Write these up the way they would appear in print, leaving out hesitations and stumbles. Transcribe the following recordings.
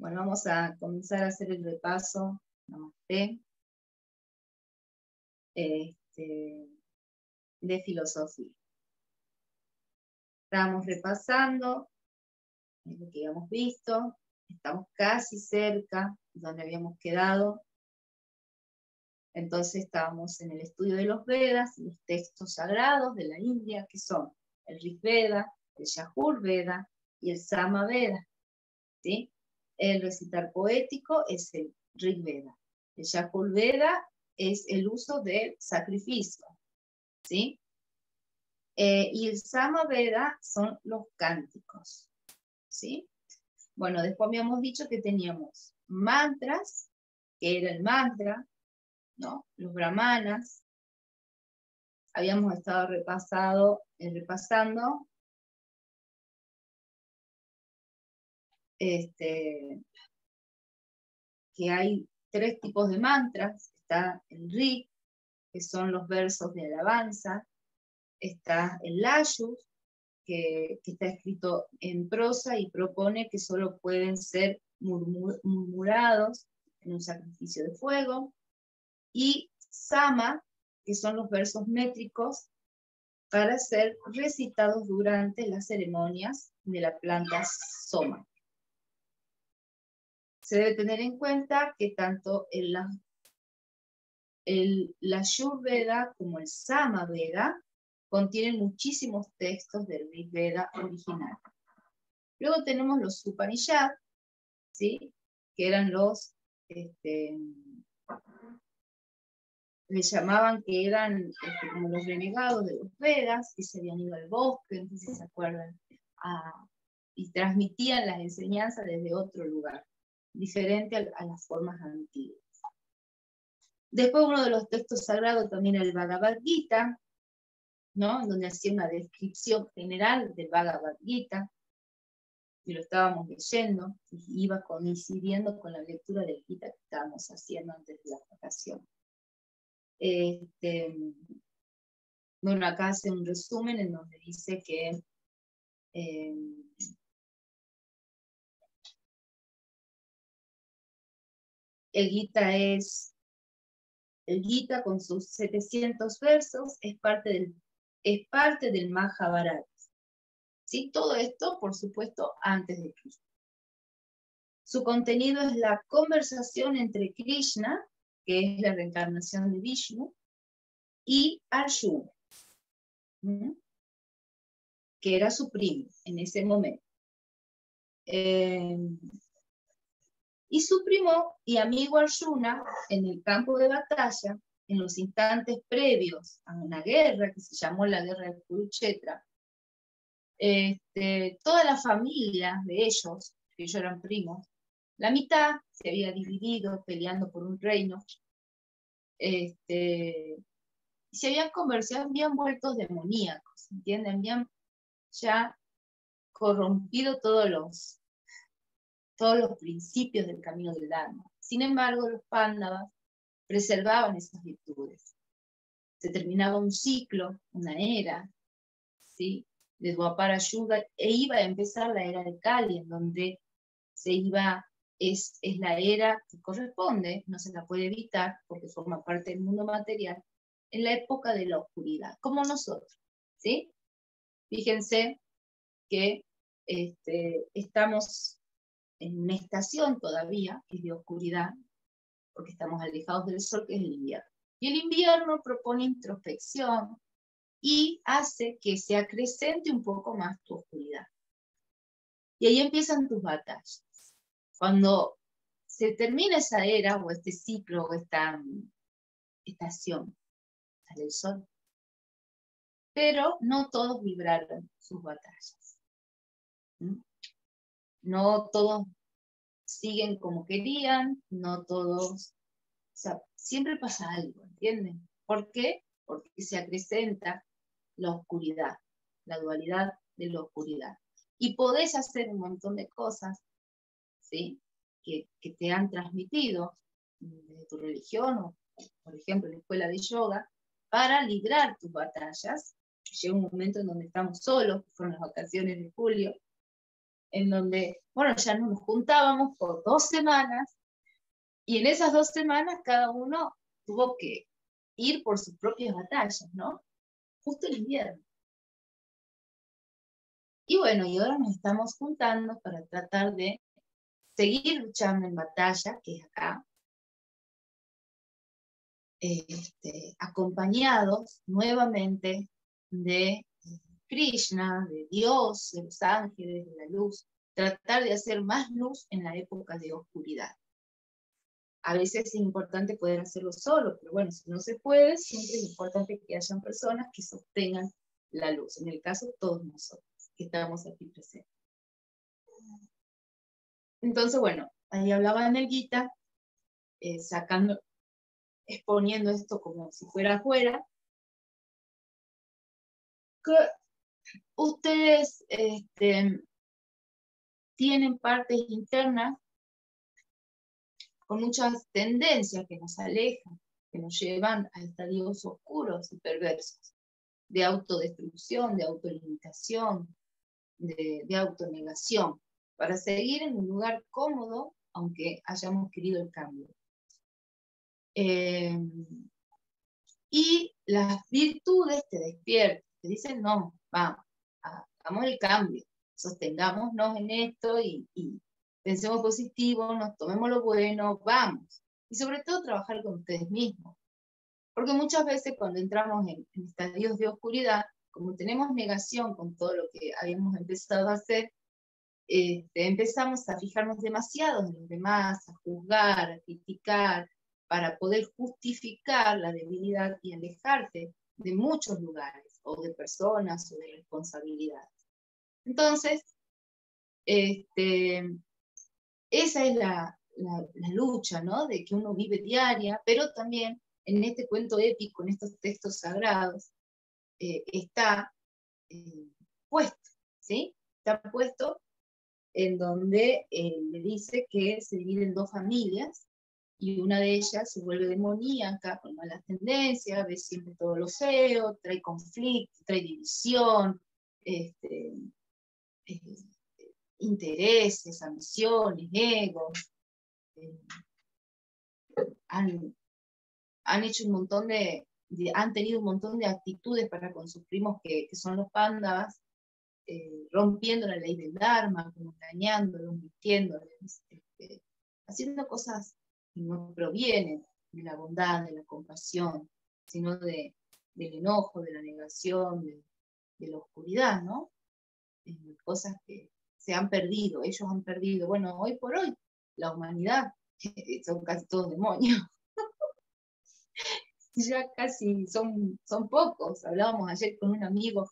Bueno, vamos a comenzar a hacer el repaso, Namaste, de filosofía. Estábamos repasando lo que habíamos visto, estamos casi cerca de donde habíamos quedado. Entonces estábamos en el estudio de los Vedas, los textos sagrados de la India, que son el Rig Veda, el Yajur Veda y el Sama Veda, ¿sí? El recitar poético es el Rig Veda. El Yajur Veda es el uso del sacrificio, ¿sí? Y el Sama Veda son los cánticos, ¿sí? Bueno, después habíamos dicho que teníamos mantras, que era el mantra, ¿no? Los brahmanas. Habíamos estado repasando que hay 3 tipos de mantras. Está el Rig, que son los versos de alabanza. Está el Layus, que está escrito en prosa y propone que solo pueden ser murmurados en un sacrificio de fuego. Y Sama, que son los versos métricos para ser recitados durante las ceremonias de la planta Soma. Se debe tener en cuenta que tanto el Yajur Veda como el Sama Veda contienen muchísimos textos del Rig Veda original. Luego tenemos los Upanishad, ¿sí? Que eran los, le llamaban que eran como los renegados de los Vedas, que se habían ido al bosque, entonces se acuerdan, y transmitían las enseñanzas desde otro lugar, diferente a las formas antiguas. Después uno de los textos sagrados también era el Bhagavad Gita, ¿no? En donde hacía una descripción general del Bhagavad Gita, y lo estábamos leyendo, y iba coincidiendo con la lectura del Gita que estábamos haciendo antes de la vacación. Bueno, acá hace un resumen en donde dice que el Gita con sus 700 versos es parte del Mahabharata. ¿Sí? Todo esto, por supuesto, antes de Cristo. Su contenido es la conversación entre Krishna, que es la reencarnación de Vishnu, y Arjuna, que era su primo en ese momento. Y su primo y amigo Arjuna, en el campo de batalla, en los instantes previos a una guerra que se llamó la guerra de Kurukshetra, toda la familia de ellos, que ellos eran primos, la mitad se había dividido peleando por un reino, y se habían convertido, habían vuelto demoníacos, ¿entienden? Habían ya corrompido todos los principios del camino del Dharma. Sin embargo, los Pándavas preservaban esas virtudes. Se terminaba un ciclo, una era, ¿sí? De Dwapara Yuga, e iba a empezar la era de Kali, en donde es la era que corresponde, no se la puede evitar porque forma parte del mundo material, en la época de la oscuridad, como nosotros, ¿sí? Fíjense que estamos en una estación todavía, que es de oscuridad, porque estamos alejados del sol, que es el invierno. Y el invierno propone introspección y hace que se acrecente un poco más tu oscuridad. Y ahí empiezan tus batallas. Cuando se termina esa era, o este ciclo, o esta estación, sale el sol. Pero no todos libraron sus batallas. No todos siguen como querían, no todos, o sea, siempre pasa algo, ¿entienden? ¿Por qué? Porque se acrecenta la oscuridad, la dualidad de la oscuridad. Y podés hacer un montón de cosas, ¿sí? Que te han transmitido desde tu religión, o por ejemplo en la escuela de yoga, para librar tus batallas. Llega un momento en donde estamos solos, que fueron las vacaciones de julio, en donde, bueno, ya nos juntábamos por 2 semanas, y en esas 2 semanas cada uno tuvo que ir por sus propias batallas, ¿no? Justo el invierno. Y bueno, y ahora nos estamos juntando para tratar de seguir luchando en batalla, que es acá, acompañados nuevamente de Krishna, de Dios, de los ángeles, de la luz, tratar de hacer más luz en la época de oscuridad. A veces es importante poder hacerlo solo, pero bueno, si no se puede, siempre es importante que hayan personas que sostengan la luz. En el caso, todos nosotros que estamos aquí presentes. Entonces, bueno, ahí hablaba en el Gita, exponiendo esto como si fuera afuera, que ustedes tienen partes internas con muchas tendencias que nos alejan, que nos llevan a estadios oscuros y perversos, de autodestrucción, de autolimitación, de autonegación, para seguir en un lugar cómodo, aunque hayamos querido el cambio. Y las virtudes te despiertan, te dicen, no, vamos, hagamos el cambio, sostengámonos en esto y pensemos positivo, nos tomemos lo bueno, vamos. Y sobre todo trabajar con ustedes mismos. Porque muchas veces cuando entramos en estadios de oscuridad, como tenemos negación con todo lo que habíamos empezado a hacer, empezamos a fijarnos demasiado en los demás, a juzgar, a criticar, para poder justificar la debilidad y alejarte de muchos lugares, o de personas, o de responsabilidades. Entonces, esa es la lucha, ¿no? De que uno vive diaria, pero también en este cuento épico, en estos textos sagrados, está puesto, ¿sí? Está puesto en donde le dice que se divide en 2 familias, y una de ellas se vuelve demoníaca, con malas tendencias, ve siempre todo lo feo, trae conflicto, trae división, intereses, ambiciones, egos. Han hecho un montón han tenido un montón de actitudes para con sus primos que son los pandas, rompiendo la ley del Dharma, como engañándolos, mintiéndoles, haciendo cosas que no provienen de la bondad, de la compasión, sino del enojo, de la negación, de la oscuridad, ¿no? Cosas que se han perdido, ellos han perdido. Bueno, hoy por hoy, la humanidad son casi todos demonios. Ya casi son pocos. Hablábamos ayer con un amigo,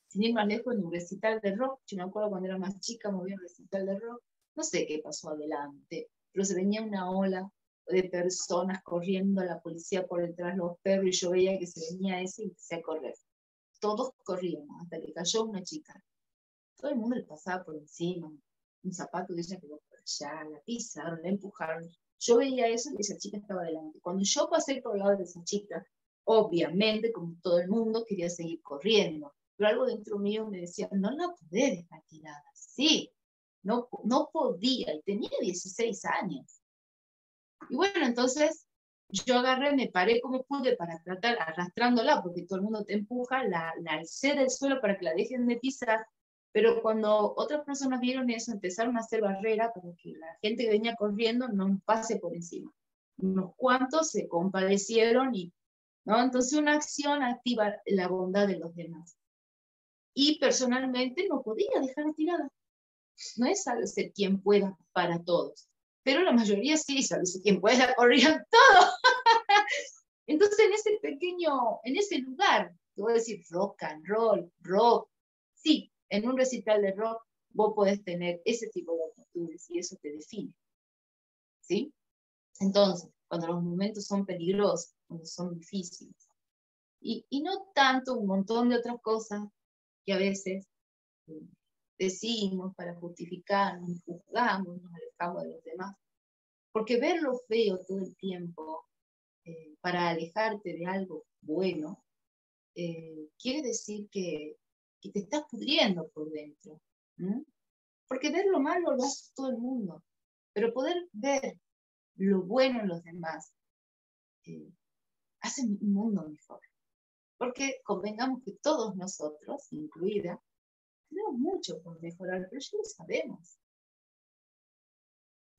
sin ir más lejos, en un recital de rock. Yo me acuerdo cuando era más chica, me voy a un recital de rock. No sé qué pasó adelante, pero se venía una ola de personas corriendo, la policía por detrás, los perros, y yo veía que se venía ese y empecé a correr. Todos corríamos hasta que cayó una chica. Todo el mundo le pasaba por encima. Un zapato de ella quedó por allá, la pisaron, la empujaron. Yo veía eso y esa chica estaba adelante. Cuando yo pasé por el lado de esa chica, obviamente, como todo el mundo, quería seguir corriendo. Pero algo dentro mío me decía, no la podés dejar tirada. Sí, no podía, y tenía 16 años. Y bueno, entonces yo agarré, me paré como pude para tratar, arrastrándola, porque todo el mundo te empuja, la alcé del suelo para que la dejen de pisar. Pero cuando otras personas vieron eso, empezaron a hacer barrera para que la gente que venía corriendo no nos pase por encima. Unos cuantos se compadecieron, ¿no? Entonces una acción activa la bondad de los demás. Y personalmente no podía dejar tirada. No es ser quien pueda para todos, pero la mayoría sí, sabes quien pueda, corrían todo. Entonces en ese lugar, te voy a decir rock and roll, rock, sí, en un recital de rock vos podés tener ese tipo de actitudes y eso te define, ¿sí? Entonces, cuando los momentos son peligrosos, cuando son difíciles, y no tanto un montón de otras cosas que a veces decimos para justificarnos, juzgamos, nos alejamos de los demás, porque ver lo feo todo el tiempo para alejarte de algo bueno, quiere decir que te estás pudriendo por dentro. Porque ver lo malo lo hace todo el mundo, pero poder ver lo bueno en los demás hace un mundo mejor. Porque convengamos que todos nosotros, incluida, tenemos mucho por mejorar, pero ya lo sabemos.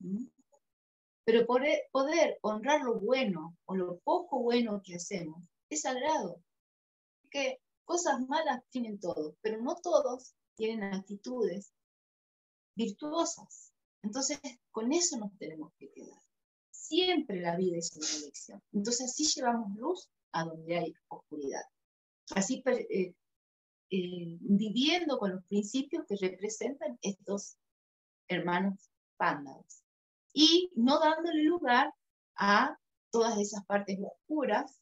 ¿Mm? Pero poder honrar lo bueno o lo poco bueno que hacemos es sagrado. Porque cosas malas tienen todos, pero no todos tienen actitudes virtuosas. Entonces, con eso nos tenemos que quedar. Siempre la vida es una elección. Entonces, así llevamos luz a donde hay oscuridad. Así viviendo con los principios que representan estos hermanos Pándavas. Y no dándole lugar a todas esas partes oscuras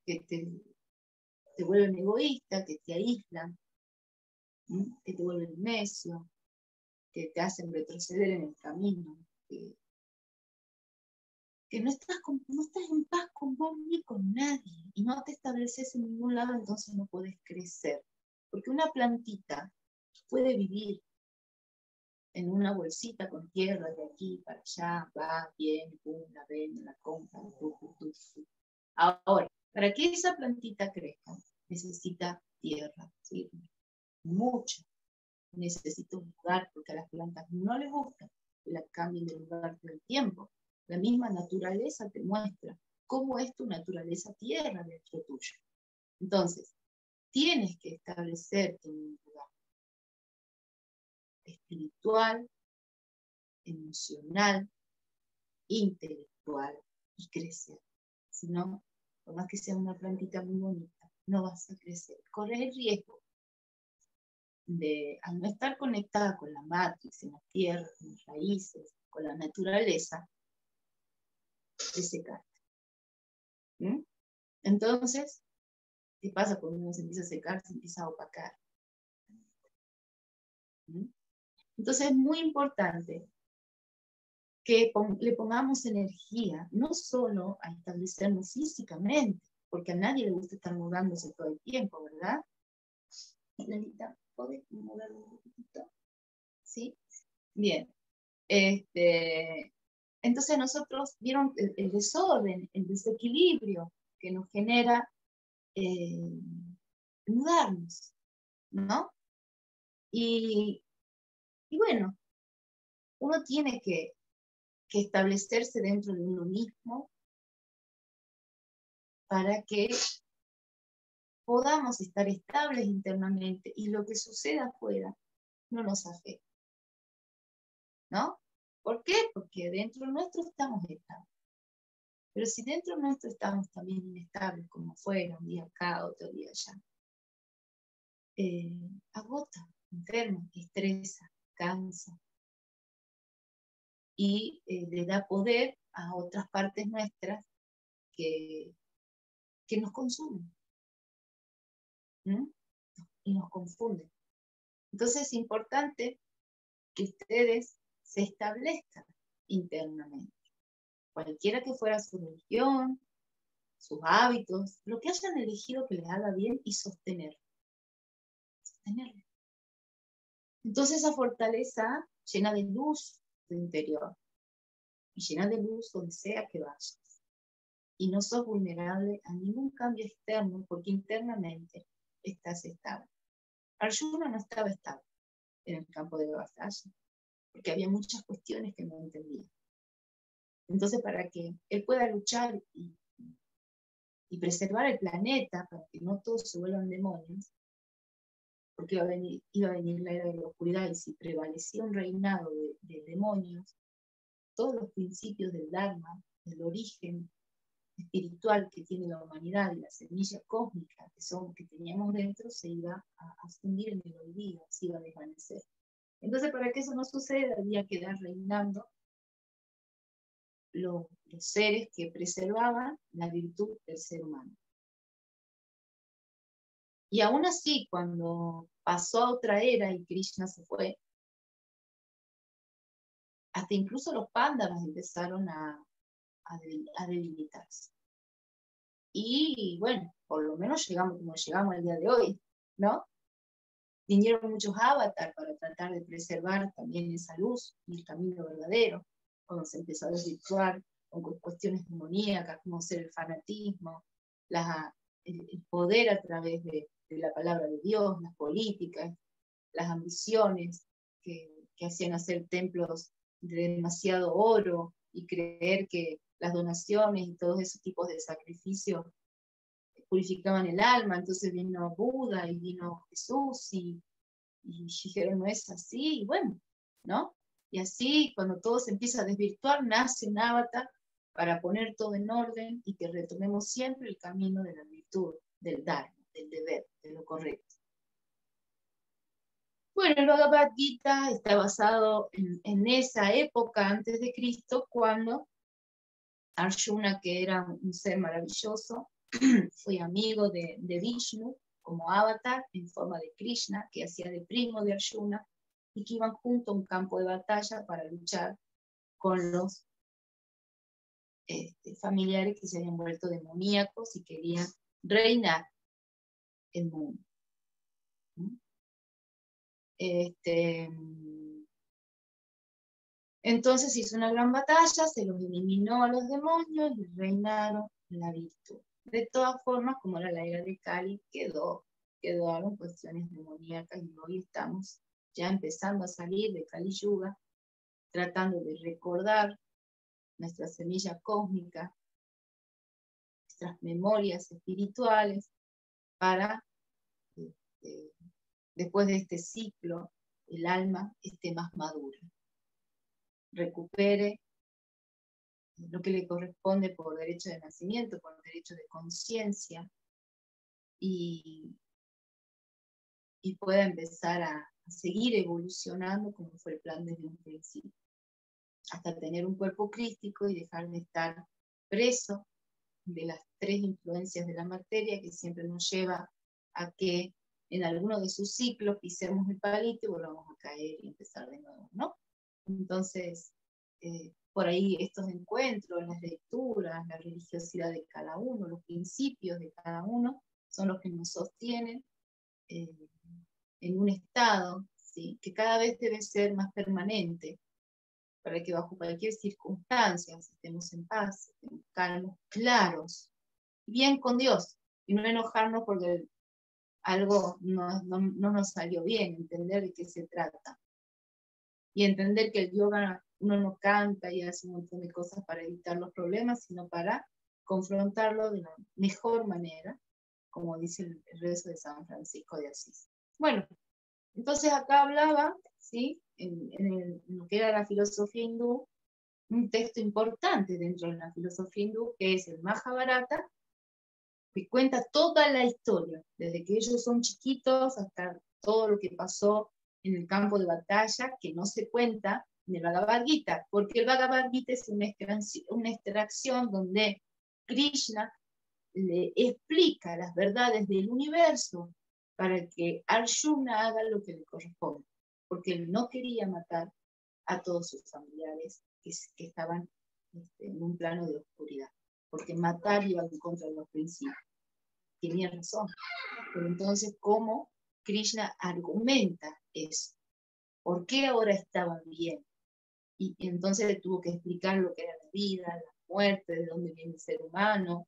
que te vuelven egoísta, que te aíslan, que te vuelven necio, que te hacen retroceder en el camino, que no estás en paz con vos ni con nadie, y no te estableces en ningún lado, entonces no podés crecer. Porque una plantita puede vivir en una bolsita con tierra de aquí para allá, va, viene, pum, la vende, la compra, Ahora, para que esa plantita crezca, necesita tierra, ¿sí? Mucha. Necesita un lugar, porque a las plantas no les gusta que la cambien de lugar todo el tiempo. La misma naturaleza te muestra cómo es tu naturaleza tierra dentro tuyo. Entonces, tienes que establecerte en un lugar espiritual, emocional, intelectual y crecer. Si no, por más que sea una plantita muy bonita, no vas a crecer. Corres el riesgo de, al no estar conectada con la matriz, en la tierra, con las raíces, con la naturaleza, de secarte. ¿Mm? Entonces, ¿qué pasa cuando uno se empieza a secar? Se empieza a opacar. ¿Mm? Entonces es muy importante que le pongamos energía, no solo a establecernos físicamente, porque a nadie le gusta estar mudándose todo el tiempo, ¿verdad? Lalita, ¿puedes moverlo un poquito? ¿Sí? Bien. Entonces nosotros vieron el desorden, el desequilibrio que nos genera mudarnos, ¿no? Y bueno, uno tiene que establecerse dentro de uno mismo para que podamos estar estables internamente y lo que suceda afuera no nos afecte, ¿no? ¿Por qué? Porque dentro nuestro estamos estables. Pero si dentro nuestro estamos también inestables, como fuera, un día acá, otro día allá, agota, enferma, estresa, cansa y le da poder a otras partes nuestras que nos consumen. Y nos confunden. Entonces es importante que ustedes se establezcan internamente. Cualquiera que fuera su religión, sus hábitos, lo que hayan elegido que les haga bien y sostenerlo. Sostenerlo. Entonces esa fortaleza llena de luz tu interior y llena de luz donde sea que vayas. Y no sos vulnerable a ningún cambio externo porque internamente estás estable. Arjuna no estaba estable en el campo de batalla porque había muchas cuestiones que no entendía. Entonces, para que él pueda luchar y preservar el planeta, para que no todos se vuelvan demonios, porque iba a venir la era de la oscuridad, y si prevalecía un reinado de demonios, todos los principios del Dharma, del origen espiritual que tiene la humanidad y la semilla cósmica que teníamos dentro, se iba a fundir en el olvido, se iba a desvanecer. Entonces, para que eso no suceda, había que quedar reinando los seres que preservaban la virtud del ser humano. Y aún así, cuando pasó a otra era y Krishna se fue, hasta incluso los Pándavas empezaron a debilitarse. Y bueno, por lo menos llegamos como llegamos al día de hoy, ¿no? vinieron muchos avatares para tratar de preservar también esa luz y el camino verdadero, cuando se empezó a desvirtuar con cuestiones demoníacas, como ser el fanatismo, el poder a través de la palabra de Dios, las políticas, las ambiciones que hacían hacer templos de demasiado oro y creer que las donaciones y todos esos tipos de sacrificios purificaban el alma. Entonces vino Buda y vino Jesús y dijeron, no es así, y bueno, ¿no? Y así, cuando todo se empieza a desvirtuar, nace un avatar para poner todo en orden y que retomemos siempre el camino de la virtud, del dharma, del deber, de lo correcto. Bueno, el Bhagavad Gita está basado en esa época antes de Cristo, cuando Arjuna, que era un ser maravilloso, fue amigo de Vishnu como avatar en forma de Krishna, que hacía de primo de Arjuna, y que iban juntos a un campo de batalla para luchar con los familiares que se habían vuelto demoníacos y querían reinar el mundo. Entonces hizo una gran batalla, se los eliminó a los demonios y reinaron la virtud. De todas formas, como era la era de Kali, quedaron cuestiones demoníacas y hoy estamos ya empezando a salir de Kali Yuga, tratando de recordar nuestra semilla cósmica, nuestras memorias espirituales, para después de este ciclo, el alma esté más madura, recupere lo que le corresponde por derecho de nacimiento, por derecho de conciencia, y pueda empezar a seguir evolucionando como fue el plan desde un principio, hasta tener un cuerpo crístico y dejar de estar preso de las tres influencias de la materia, que siempre nos lleva a que en alguno de sus ciclos pisemos el palito y volvamos a caer y empezar de nuevo, ¿no? Entonces, por ahí estos encuentros, las lecturas, la religiosidad de cada uno, los principios de cada uno, son los que nos sostienen en un estado, ¿sí?, que cada vez debe ser más permanente, para que bajo cualquier circunstancia estemos en paz, estemos calmos, claros, bien con Dios, y no enojarnos porque algo no nos salió bien, entender de qué se trata. Y entender que el yoga, uno no canta y hace un montón de cosas para evitar los problemas, sino para confrontarlo de la mejor manera, como dice el rezo de San Francisco de Asís. Bueno, entonces acá hablaba, ¿sí?, en lo que era la filosofía hindú, un texto importante dentro de la filosofía hindú, que es el Mahabharata, que cuenta toda la historia, desde que ellos son chiquitos hasta todo lo que pasó en el campo de batalla, que no se cuenta en el Bhagavad Gita, porque el Bhagavad Gita es una extracción donde Krishna le explica las verdades del universo para que Arjuna haga lo que le corresponde, porque él no quería matar a todos sus familiares que estaban en un plano de oscuridad, porque matar iba en contra de los principios. Tenía razón. Pero entonces, ¿cómo Krishna argumenta eso? ¿Por qué ahora estaban bien? Y entonces le tuvo que explicar lo que era la vida, la muerte, de dónde viene el ser humano,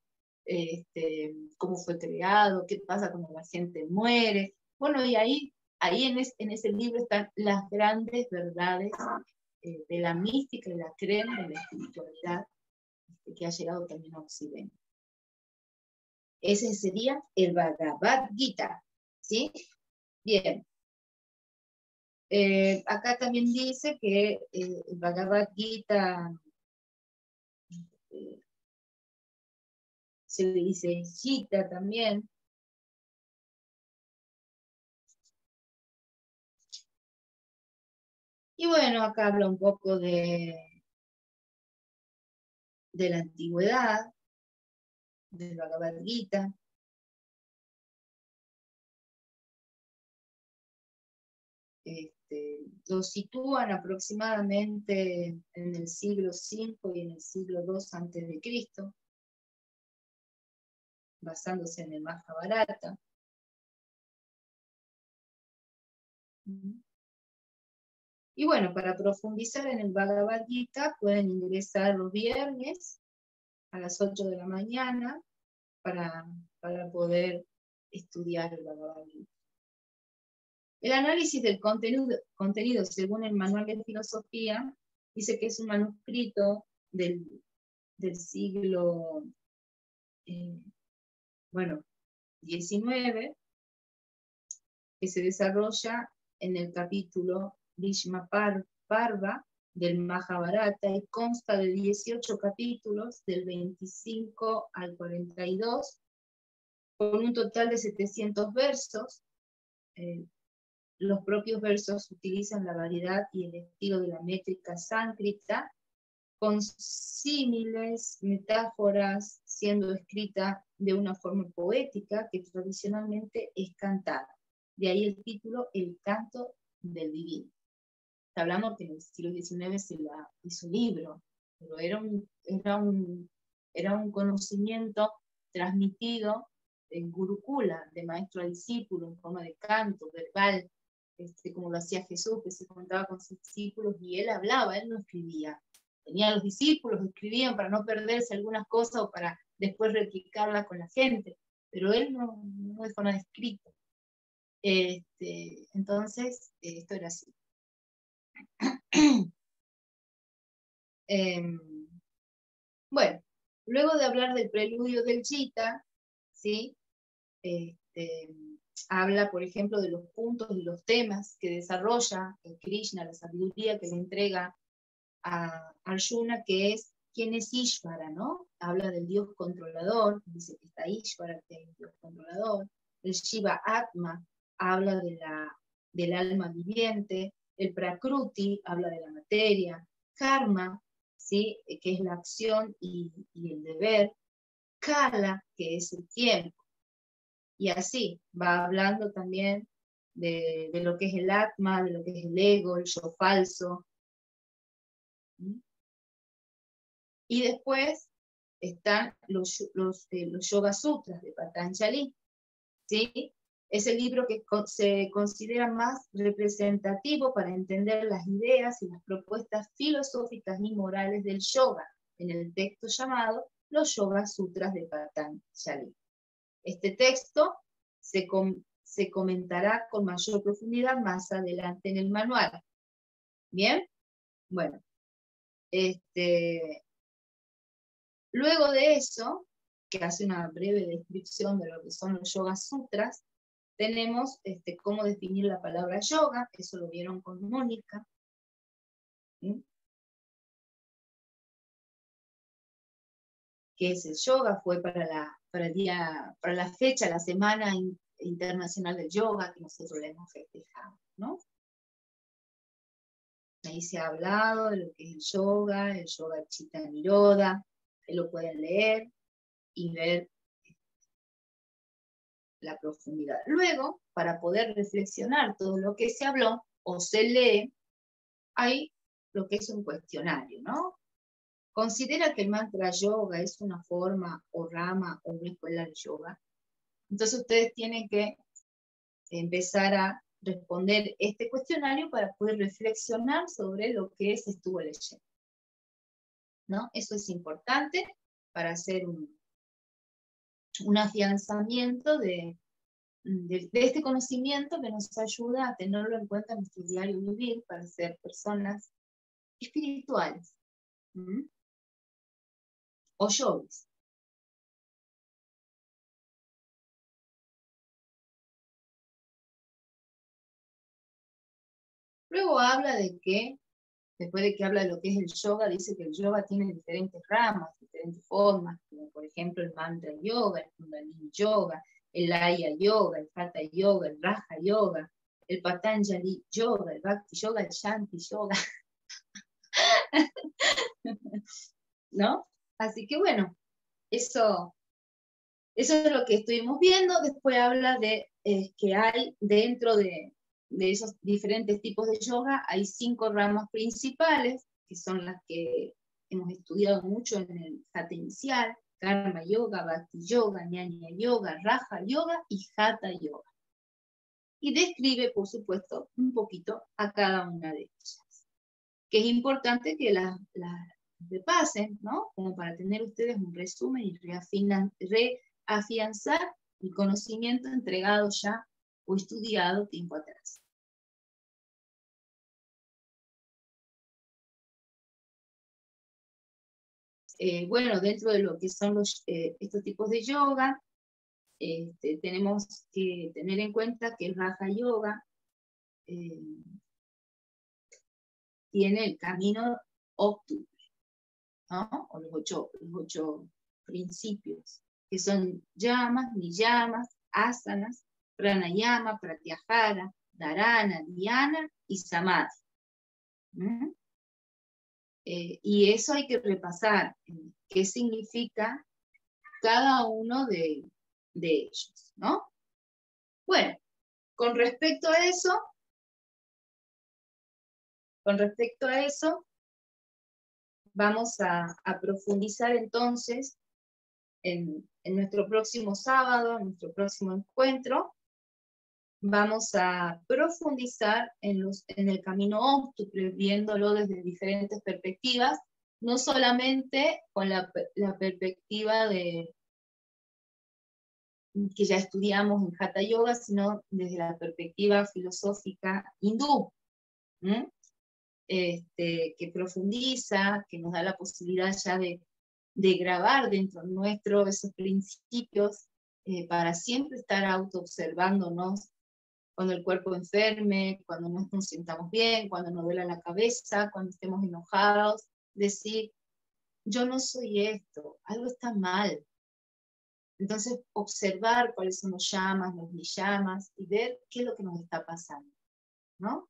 cómo fue creado, qué pasa cuando la gente muere. Bueno, y ahí en ese libro están las grandes verdades de la mística y la creencia de la espiritualidad que ha llegado también a Occidente. Ese sería el Bhagavad Gita, ¿sí? Bien. Acá también dice que el Bhagavad Gita se le dice Gita también. Y bueno, acá habla un poco de la antigüedad, del Bhagavad Gita. Lo sitúan aproximadamente en el siglo V y en el siglo II antes de Cristo, basándose en el Mahabharata. Y bueno, para profundizar en el Bhagavad Gita pueden ingresar los viernes a las 8 de la mañana para poder estudiar el Bhagavad Gita. El análisis del contenido según el Manual de Filosofía dice que es un manuscrito del siglo XIX, que se desarrolla en el capítulo Bhishma Parva del Mahabharata y consta de 18 capítulos del 25 al 42, con un total de 700 versos. Los propios versos utilizan la variedad y el estilo de la métrica sánscrita, con símiles, metáforas, siendo escrita de una forma poética que tradicionalmente es cantada. De ahí el título, El Canto del Divino. Hablamos que en el siglo XIX se la hizo libro, pero era un conocimiento transmitido en Gurukula, de maestro a discípulo, en forma de canto, verbal, como lo hacía Jesús, que se contaba con sus discípulos, y él hablaba, él no escribía. Tenía a los discípulos, escribían para no perderse algunas cosas o para después replicarlas con la gente, pero él no dejó nada escrito. Entonces, esto era así. Bueno, luego de hablar del preludio del Gita, ¿sí? Habla, por ejemplo, de los puntos y los temas que desarrolla Krishna, la sabiduría que le entrega a Arjuna, que es quién es Ishvara, ¿no? Habla del Dios controlador, dice que está Ishvara, que es el Dios controlador. El Shiva Atma habla del alma viviente. El Prakruti habla de la materia. Karma, ¿sí? Que es la acción y el deber. Kala, que es el tiempo. Y así va hablando también de lo que es el Atma, de lo que es el ego, el yo falso. Y después están los Yoga Sutras de Patanjali, ¿sí? Es el libro que se considera más representativo para entender las ideas y las propuestas filosóficas y morales del yoga, en el texto llamado Los Yoga Sutras de Patanjali. Este texto se comentará con mayor profundidad más adelante en el manual. ¿Bien? Bueno, luego de eso, que hace una breve descripción de lo que son los Yoga Sutras, tenemos cómo definir la palabra yoga, eso lo vieron con Mónica. ¿Sí? ¿Qué es el yoga? Fue para la fecha, la Semana Internacional del Yoga, que nosotros le hemos festejado, ¿no? Ahí se ha hablado de lo que es el yoga Chitta Nirodha, que lo pueden leer y ver la profundidad. Luego, para poder reflexionar todo lo que se habló o se lee, hay lo que es un cuestionario, ¿no? Considera que el mantra yoga es una forma o rama o una escuela de yoga. Entonces ustedes tienen que empezar a responder este cuestionario para poder reflexionar sobre lo que se estuvo leyendo, ¿no? Eso es importante para hacer un afianzamiento de este conocimiento que nos ayuda a tenerlo en cuenta en nuestro diario vivir para ser personas espirituales. O yogis. Luego habla de que, después de que habla de lo que es el yoga, dice que el yoga tiene diferentes ramas, diferentes formas, como por ejemplo el mantra yoga, el kundalini yoga, el laya yoga, el hatha yoga, el raja yoga, el patanjali yoga, el bhakti yoga, el shanti yoga. ¿No? Así que bueno, eso es lo que estuvimos viendo. Después habla de que hay dentro de esos diferentes tipos de yoga, hay 5 ramas principales, que son las que hemos estudiado mucho en el hatha inicial: karma yoga, bhakti yoga, jnana yoga, raja yoga y hatha yoga. y describe, por supuesto, un poquito a cada una de ellas. Que es importante que las repasen, ¿no? Como para tener ustedes un resumen y reafianzar el conocimiento entregado ya o estudiado tiempo atrás. Bueno, dentro de lo que son estos tipos de yoga, tenemos que tener en cuenta que el Raja Yoga tiene el camino óptimo, ¿no? O los ocho principios, que son yamas, niyamas, asanas, pranayama, pratyahara, dharana, dhyana y samadhi. Y eso hay que repasar, qué significa cada uno de ellos, ¿no? Bueno, con respecto a eso, vamos a profundizar entonces en nuestro próximo sábado, en nuestro próximo encuentro. Vamos a profundizar en el camino óptuple, viéndolo desde diferentes perspectivas, no solamente con la perspectiva que ya estudiamos en Hatha Yoga, sino desde la perspectiva filosófica hindú, que profundiza, que nos da la posibilidad ya de grabar dentro nuestro esos principios para siempre estar autoobservándonos cuando el cuerpo enferme, cuando no nos sintamos bien, cuando nos duela la cabeza, cuando estemos enojados, decir, yo no soy esto, algo está mal. Entonces, observar cuáles son los yamas, los niyamas, y ver qué es lo que nos está pasando, ¿no?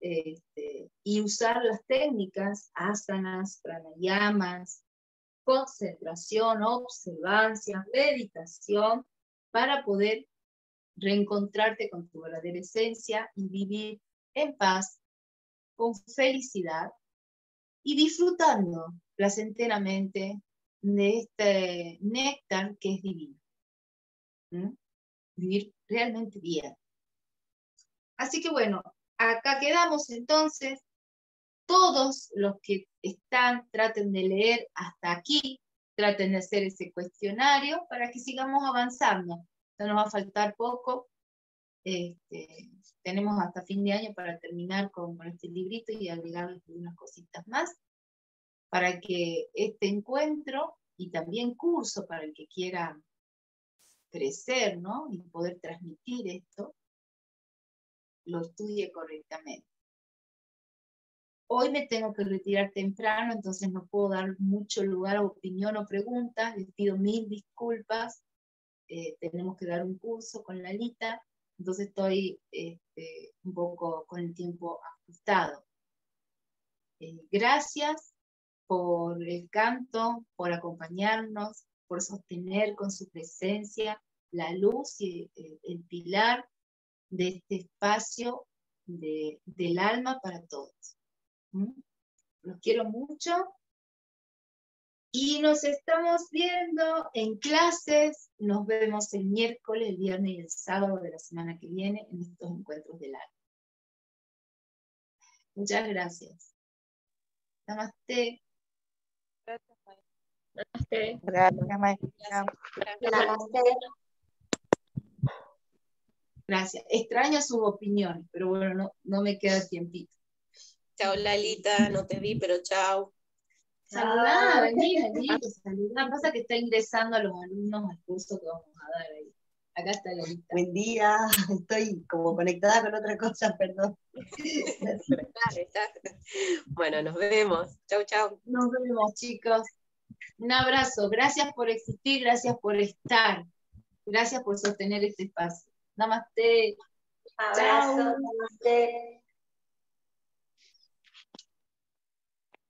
Y usar las técnicas, asanas, pranayamas, concentración, observancia, meditación, para poder reencontrarte con tu verdadera esencia y vivir en paz, con felicidad y disfrutando placenteramente de este néctar que es divino. Vivir realmente bien. Así que bueno, acá quedamos entonces. Todos los que están, traten de leer hasta aquí, traten de hacer ese cuestionario para que sigamos avanzando. No nos va a faltar poco. Tenemos hasta fin de año para terminar con este librito y agregarle unas cositas más para que este encuentro y también curso para el que quiera crecer, ¿no? Y poder transmitir esto, lo estudie correctamente. Hoy me tengo que retirar temprano, entonces no puedo dar mucho lugar a opinión o preguntas. Les pido 1000 disculpas. Tenemos que dar un curso con Lalita, entonces estoy un poco con el tiempo ajustado. Gracias por el canto, por acompañarnos, por sostener con su presencia la luz y el pilar de este espacio del alma para todos. Los quiero mucho y nos estamos viendo en clases. Nos vemos el miércoles, el viernes y el sábado de la semana que viene en estos encuentros del alma. Muchas gracias. Namaste. Namaste. Gracias, maestra. Namaste. Gracias. Extraño sus opiniones, pero bueno, no me queda tiempito. Chao, Lalita, no te vi, pero chao. Saludá, vení, saludá. Pasa que está ingresando a los alumnos al curso que vamos a dar ahí. Acá está Lalita. Buen día, estoy como conectada con otra cosa, perdón. Bueno, nos vemos. Chau, chau. Nos vemos, chicos. Un abrazo. Gracias por existir, gracias por estar. Gracias por sostener este espacio. Namaste. Abrazo, namaste.